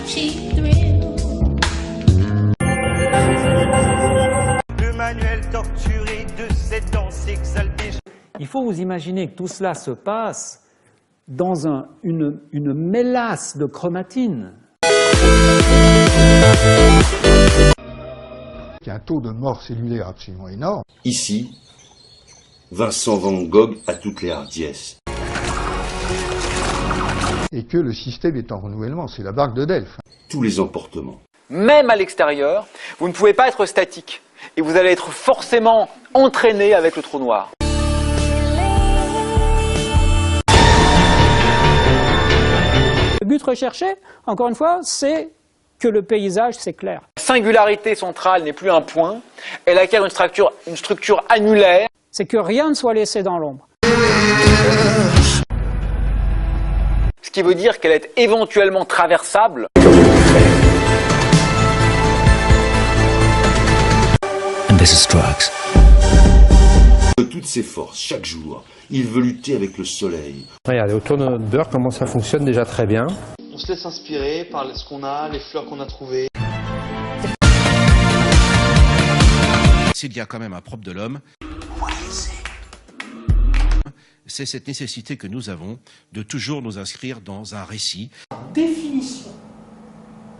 cheap thrill. Le manuel torturé de cette danse exaltée. Il faut vous imaginer que tout cela se passe dans une mélasse de chromatine. Il y a un taux de mort cellulaire absolument énorme. Ici, Vincent Van Gogh a toutes les hardiesses. Et que le système est en renouvellement, c'est la barque de Delphes. Tous les emportements. Même à l'extérieur, vous ne pouvez pas être statique. Et vous allez être forcément entraîné avec le trou noir. Le but recherché, encore une fois, c'est que le paysage s'éclaire. La singularité centrale n'est plus un point, elle acquiert une structure annulaire. C'est que rien ne soit laissé dans l'ombre. Ce qui veut dire qu'elle est éventuellement traversable. And this is drugs. De toutes ses forces, chaque jour, il veut lutter avec le soleil. Regardez, autour de notre beurre, comment ça fonctionne déjà très bien. On se laisse inspirer par ce qu'on a, les fleurs qu'on a trouvées. S'il y a quand même un propre de l'homme, c'est cette nécessité que nous avons de toujours nous inscrire dans un récit. Par définition,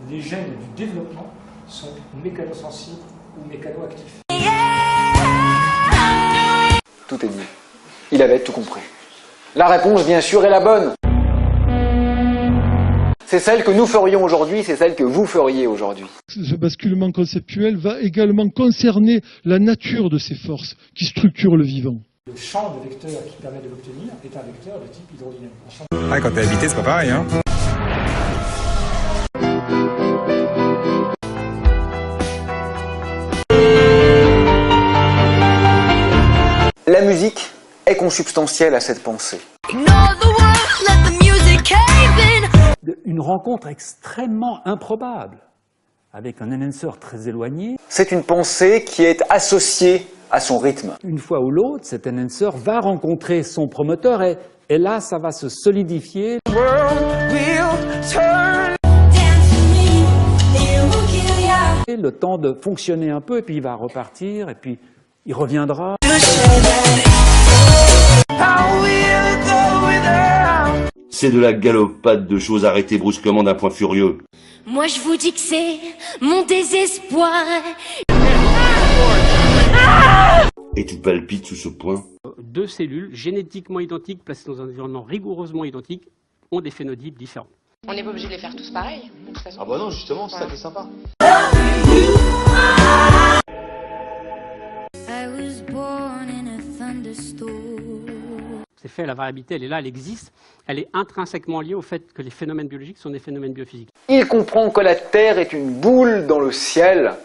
les gènes du développement sont mécanosensibles ou mécanoactifs. Tout est dit. Il avait tout compris. La réponse, bien sûr, est la bonne. C'est celle que nous ferions aujourd'hui, c'est celle que vous feriez aujourd'hui. Ce basculement conceptuel va également concerner la nature de ces forces qui structurent le vivant. Le champ de vecteur qui permet de l'obtenir est un vecteur de type hydrodynamique. Ah, quand t'es habité, c'est pas pareil, hein. La musique est consubstantielle à cette pensée. Une rencontre extrêmement improbable, avec un enhancer très éloigné. C'est une pensée qui est associée à son rythme. Une fois ou l'autre, cet enhancer va rencontrer son promoteur et là, ça va se solidifier. Et le temps de fonctionner un peu, et puis il va repartir, et puis il reviendra. C'est de la galopade de choses arrêtées brusquement d'un point furieux. Moi je vous dis que c'est mon désespoir. Et tu palpites sous ce point. Deux cellules génétiquement identiques placées dans un environnement rigoureusement identique ont des phénotypes différents. On n'est pas obligé de les faire tous pareils, de toute façon. Ah bah non, justement, c'est ça qui est sympa. C'est fait, la variabilité, elle est là, elle existe. Elle est intrinsèquement liée au fait que les phénomènes biologiques sont des phénomènes biophysiques. Il comprend que la Terre est une boule dans le ciel